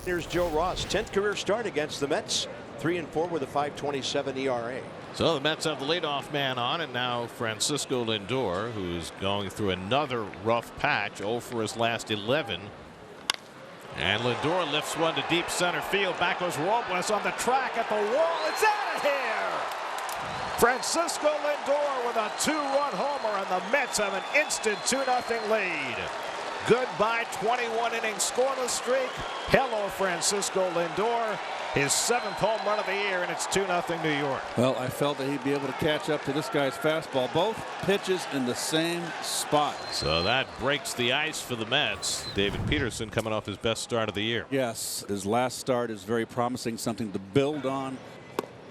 Here's Joe Ross, 10th career start against the Mets. 3-4 with a 5.27 ERA. So the Mets have the leadoff man on, and now Francisco Lindor, who's going through another rough patch, 0 for his last 11. And Lindor lifts one to deep center field. Back goes Robles on the track at the wall. It's out of here. Francisco Lindor with a 2-run homer, and the Mets have an instant 2-0 lead. Goodbye 21 inning scoreless streak. Hello Francisco Lindor. His 7th home run of the year, and it's 2-0 New York. Well, I felt that he'd be able to catch up to this guy's fastball. Both pitches in the same spot. So that breaks the ice for the Mets. David Peterson coming off his best start of the year. Yes, his last start is very promising, something to build on.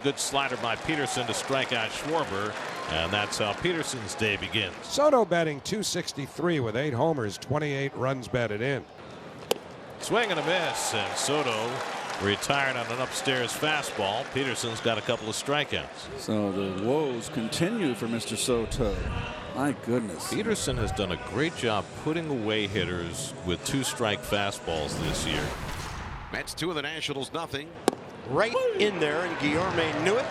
Good slider by Peterson to strike out Schwarber, and that's how Peterson's day begins. Soto batting .263 with 8 homers, 28 runs batted in. Swing and a miss, and Soto retired on an upstairs fastball. Peterson's got a couple of strikeouts. So the woes continue for Mr. Soto. My goodness. Peterson has done a great job putting away hitters with 2-strike fastballs this year. Mets 2 of the Nationals nothing. Right in there, and Guillorme knew it.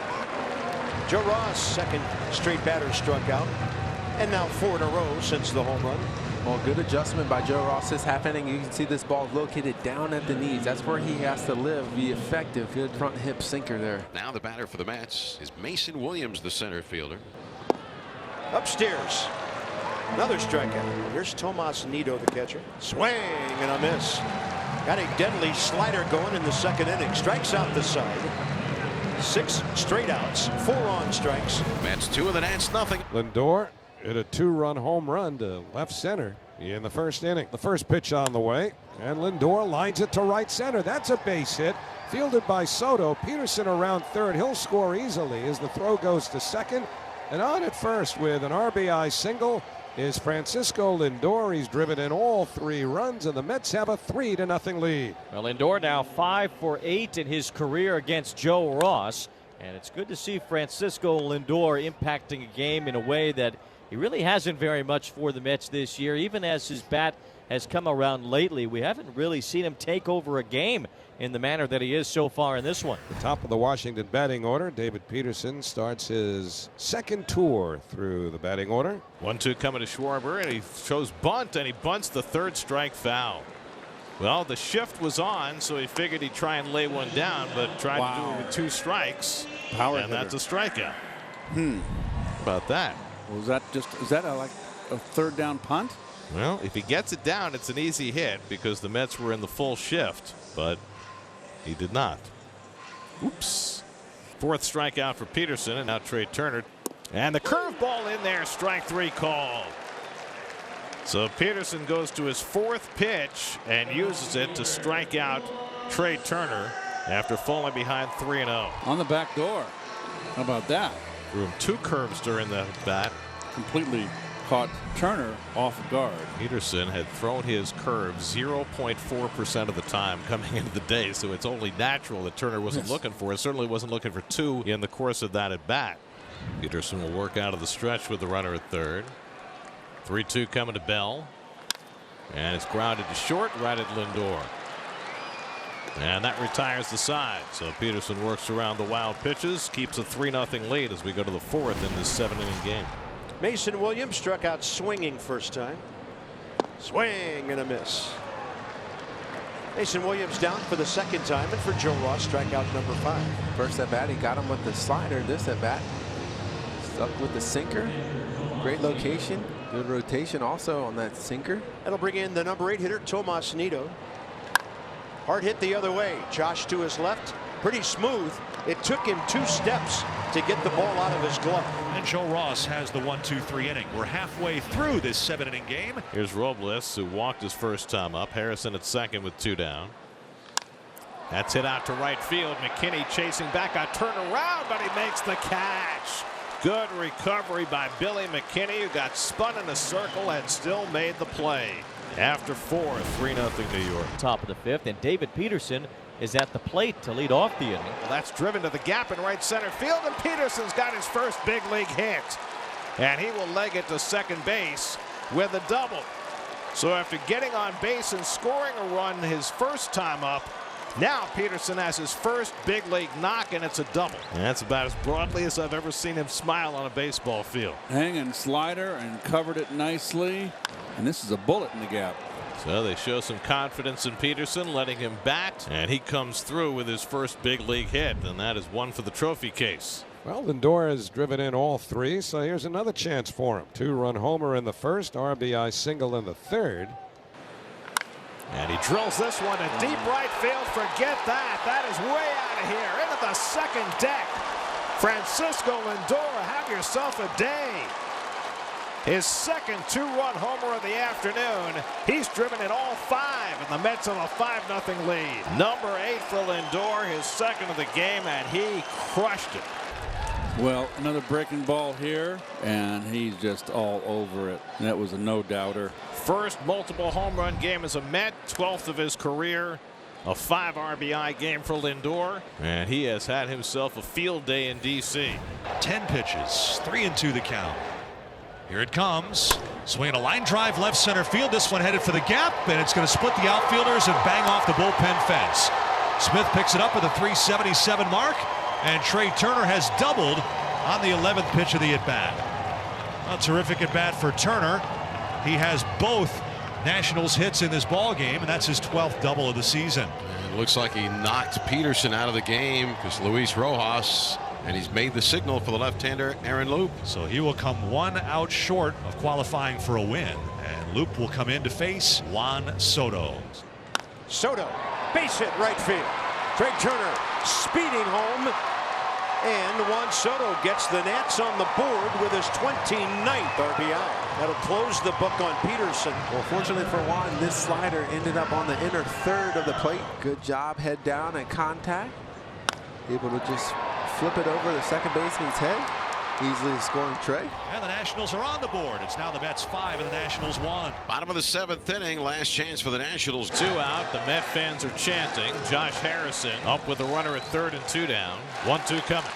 Joe Ross, 2nd straight batter struck out, and now 4 in a row since the home run. Well, good adjustment by Joe Ross is happening. You can see this ball located down at the knees. That's where he has to live, be effective. Good front hip sinker there. Now the batter for the Mets is Mason Williams, the center fielder. Upstairs, another strikeout. Here's Tomas Nido, the catcher. Swing and a miss. Got a deadly slider going in the 2nd inning. Strikes out the side. 6 straight outs, 4 on strikes. Mets 2 of the Nats nothing. Lindor hit a 2-run home run to left center in the 1st inning. The first pitch on the way, and Lindor lines it to right center. That's a base hit, fielded by Soto. Peterson around 3rd. He'll score easily as the throw goes to 2nd. And on at 1st with an RBI single is Francisco Lindor. He's driven in all 3 runs, and the Mets have a 3-0 lead. Well, Lindor now 5 for 8 in his career against Joe Ross, and it's good to see Francisco Lindor impacting a game in a way that he really hasn't very much for the Mets this year. Even as his bat has come around lately, we haven't really seen him take over a game in the manner that he is so far in this one. The top of the Washington batting order, David Peterson starts his 2nd tour through the batting order. 1-2 coming to Schwarber, and he shows bunt, and he bunts the 3rd strike foul. Well, the shift was on, so he figured he'd try and lay one down, but tried to do it with 2 strikes. Power and hitter. that's a strikeout. How about that? Was that just, is that like a 3rd down punt? Well, if he gets it down, it's an easy hit because the Mets were in the full shift, but he did not. Oops. 4th strikeout for Peterson, and now Trey Turner. And the curveball in there, strike 3 called. So Peterson goes to his 4th pitch and uses it to strike out Trey Turner after falling behind 3-0. On the back door. How about that? Threw him 2 curves during the bat. Completely caught Turner off guard. Peterson had thrown his curve 0.4% of the time coming into the day, so it's only natural that Turner wasn't looking for it. Certainly wasn't looking for 2 in the course of that at bat. Peterson will work out of the stretch with the runner at 3rd. 3-2 coming to Bell, and it's grounded to short right at Lindor, and that retires the side. So Peterson works around the wild pitches, keeps a 3-0 lead as we go to the 4th in this 7-inning game. Mason Williams struck out swinging first time. Swing and a miss. Mason Williams down for the 2nd time, and for Joe Ross, strikeout number 5. First at bat, he got him with the slider. This at bat, stuck with the sinker. Great location. Good rotation also on that sinker. That'll bring in the number 8 hitter, Tomas Nido. Hard hit the other way. Josh to his left. Pretty smooth. It took him 2 steps to get the ball out of his glove. And Joe Ross has the 1-2-3 inning. We're halfway through this 7-inning game. Here's Robles, who walked his first time up. Harrison at 2nd with 2 down. That's hit out to right field. McKinney chasing back. A turn around, but he makes the catch. Good recovery by Billy McKinney, who got spun in a circle and still made the play. After 4, 3-0 New York. Top of the 5th, and David Peterson is at the plate to lead off the inning. Well, that's driven to the gap in right center field, and Peterson's got his first big league hit. And he will leg it to 2nd base with a double. So after getting on base and scoring a run his first time up, Now Peterson has his first big league knock, and it's a double. And that's about as broadly as I've ever seen him smile on a baseball field. Hanging slider and covered it nicely. And this is a bullet in the gap. So they show some confidence in Peterson, letting him bat, and he comes through with his first big league hit, and that is one for the trophy case. Well, Lindor has driven in all three, so here's another chance for him. 2-run homer in the first, RBI single in the third. And he drills this one to deep right field. Forget that. That is way out of here. Into the second deck. Francisco Lindor, have yourself a day. His second 2-run homer of the afternoon. He's driven in all 5, and the Mets have a 5-0 lead. Number 8 for Lindor, his second of the game, and he crushed it. Well, another breaking ball here, and he's just all over it. That was a no-doubter. First multiple home run game as a Met, 12th of his career. A 5 RBI game for Lindor, and he has had himself a field day in D.C. 10 pitches, 3-2 the count. Here it comes. Swinging a line drive left center field. This one headed for the gap, and it's going to split the outfielders and bang off the bullpen fence. Smith picks it up with a 377 mark, and Trey Turner has doubled on the 11th pitch of the at-bat. A terrific at-bat for Turner. He has both Nationals hits in this ball game, and that's his 12th double of the season. And it looks like he knocked Peterson out of the game because Luis Rojas, and he's made the signal for the left-hander Aaron Loup. So he will come 1 out short of qualifying for a win, and Loup will come in to face Juan Soto. Soto, base hit right field. Trey Turner speeding home, and Juan Soto gets the Nats on the board with his 29th RBI. That'll close the book on Peterson. Well, fortunately for Juan, this slider ended up on the inner third of the plate. Good job, head down and contact. Able to just flip it over the second baseman's head. Easily scoring Trey. And the Nationals are on the board. It's now the Mets 5 and the Nationals 1. Bottom of the 7th inning, last chance for the Nationals. 2 out. The Met fans are chanting. Josh Harrison up with a runner at third and 2 down. 1-2 coming.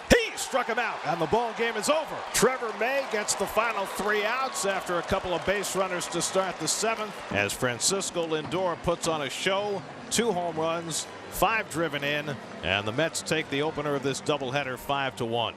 He struck him out, and the ball game is over. Trevor May gets the final 3 outs after a couple of base runners to start the 7th. As Francisco Lindor puts on a show, 2 home runs, 5 driven in, and the Mets take the opener of this doubleheader 5-1.